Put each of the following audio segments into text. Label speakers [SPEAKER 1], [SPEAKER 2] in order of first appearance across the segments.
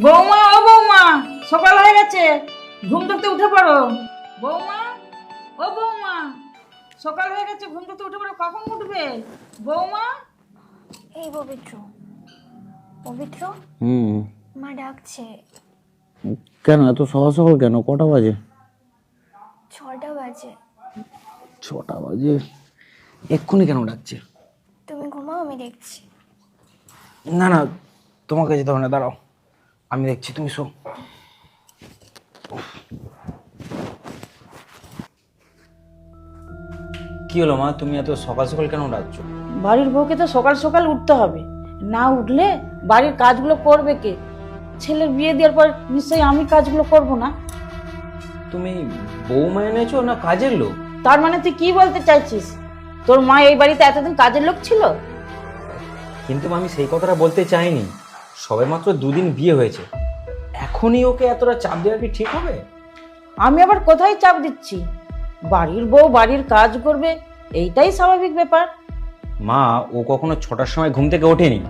[SPEAKER 1] বৌমা, ও বৌমা, সকাল হয়ে গেছে, ঘুম থেকে উঠে পড়ো। বৌমা, ও বৌমা, সকাল হয়ে গেছে, ঘুম থেকে উঠে পড়ো। কখন উঠবে বৌমা?
[SPEAKER 2] এই পবিত্র, পবিত্র, মা ডাকছে।
[SPEAKER 3] কেন এত সকাল সকাল কেন? কটা বাজে?
[SPEAKER 2] 6টা বাজে।
[SPEAKER 3] 6টা বাজে? এক্ষুনি কেন ডাকছে?
[SPEAKER 2] তুমি ঘুমাও, আমি দেখছি।
[SPEAKER 3] না না, তোমাকে যেতে হবে না, দাঁড়াও, আমি দেখছি, তুমি শো। কি হলো মা, তুমি এত সকাল সকাল কেন ডাকছো?
[SPEAKER 1] বাড়ির বউকে তো সকাল সকাল উঠতে হবে, না উঠলে বাড়ির কাজগুলো করবে কে? ছেলের বিয়ে দেওয়ার পর নিশ্চয়ই আমি কাজগুলো করব না।
[SPEAKER 3] তুমি বৌমা এনেছো না কাজের লোক?
[SPEAKER 1] তার মানে তুই কি বলতে চাইছিস? তোর মা এই বাড়িতে এতদিন কাজের লোক ছিল?
[SPEAKER 3] কিন্তু আমি সেই কথাটা বলতে চাইনি। সবে মাত্র 2 দিন বিয়ে হয়েছে, এখনই ওকে এতটা চাপ দেওয়া কি ঠিক হবে?
[SPEAKER 1] আমি আবার কোথায় চাপ দিচ্ছি? বাড়ির বউ বাড়ির কাজ করবে, এইটাই স্বাভাবিক ব্যাপার।
[SPEAKER 3] মা, ও কখনো 6টার সময় ঘুম থেকে ওঠেনি।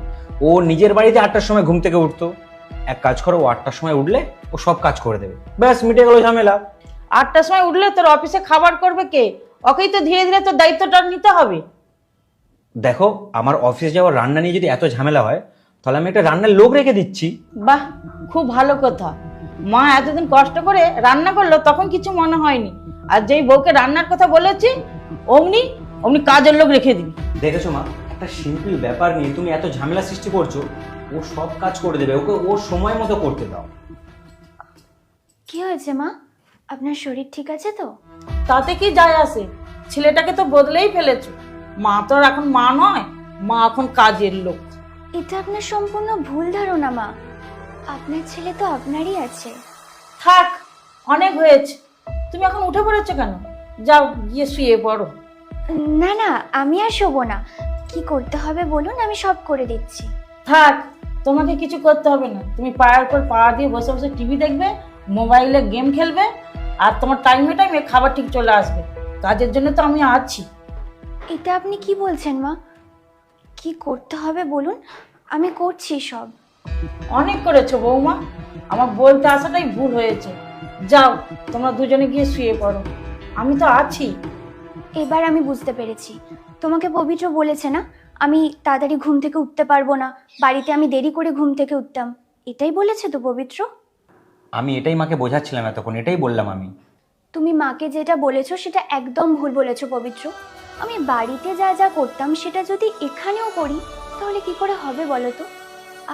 [SPEAKER 3] ও নিজের বাড়িতে 8টার সময় ঘুম থেকে উঠতো। এক কাজ করো, ও 8টার সময় উঠলে ও সব কাজ করে দেবে, ব্যাস মিটে গেল ঝামেলা।
[SPEAKER 1] 8টার সময় উঠলে তোর অফিসে খাবার করবে কে? ওকেই তো ধীরে ধীরে তোর দায়িত্বটা নিতে হবে।
[SPEAKER 3] দেখো, আমার অফিসে যাওয়ার রান্না নিয়ে যদি এত ঝামেলা হয়, তাহলে আমি একটা রান্নার লোক রেখে দিচ্ছি।
[SPEAKER 1] বাহ, খুব ভালো কথা। মা এতদিন কষ্ট করে রান্না করলো তখন কিছু মনে হয়নি, আর যেই বউকে রান্নার কথা বলেছি অমনি অমনি কাজের লোক রেখে দিবি।
[SPEAKER 3] দেখেছো মা, একটা সিম্পল ব্যাপার নিয়ে তুমি এত ঝামেলা সৃষ্টি করছো। ও সব কাজ করে দেবে, ওকে ওর সময় মতো করতে দাও।
[SPEAKER 2] কি হয়েছে মা? আপনার শরীর ঠিক আছে তো?
[SPEAKER 1] তাতে কি যায় আসে? ছেলেটাকে তো বদলেই ফেলেছো। মা তো আর এখন মা নয়, মা এখন কাজের লোক।
[SPEAKER 2] এটা আপনার সম্পূর্ণ ভুল ধারণা মা। আপনার ছেলে তো আপনারই আছে।
[SPEAKER 1] থাক, অনেক হয়েছে। তুমি এখন উঠে পড়েছো কেন? যাও গিয়ে শুয়ে পড়ো।
[SPEAKER 2] না না, আমি আর শোবো না। কি করতে হবে বলুন, আমি সব করে দিচ্ছি।
[SPEAKER 1] থাক, তোমাকে কিছু করতে হবে না। তুমি পায়ের উপর পা দিয়ে বসে বসে টিভি দেখবে, মোবাইলে গেম খেলবে, আর তোমার টাইমে টাইমে খাবার ঠিক চলে আসবে। কাজের জন্য তো আমি আছি।
[SPEAKER 2] এটা আপনি কি বলছেন মা? কি করতে হবে বলুন, আমি করছি সব।
[SPEAKER 1] অনেক করেছো বৌমা, আমার বলতে আসাটাই ভুল হয়েছে। যাও, তোমরা দুজনে গিয়ে শুয়ে পড়ো, আমি তো আছি।
[SPEAKER 2] এবার আমি বুঝতে পেরেছি। তোমাকে পবিত্র বলেছে না আমি তাড়াতাড়ি ঘুম থেকে উঠতে পারবো না, বাড়িতে আমি দেরি করে ঘুম থেকে উঠতাম। এটাই বলেছে তো পবিত্র?
[SPEAKER 3] আমি এটাই মাকে বোঝাচ্ছিলাম এতক্ষণ, এটাই বললাম আমি।
[SPEAKER 2] তুমি মাকে যেটা বলেছো সেটা একদম ভুল বলেছো পবিত্র। আমি বাড়িতে যা যা করতাম সেটা যদি এখানেও করি তাহলে কি করে হবে বলো তো?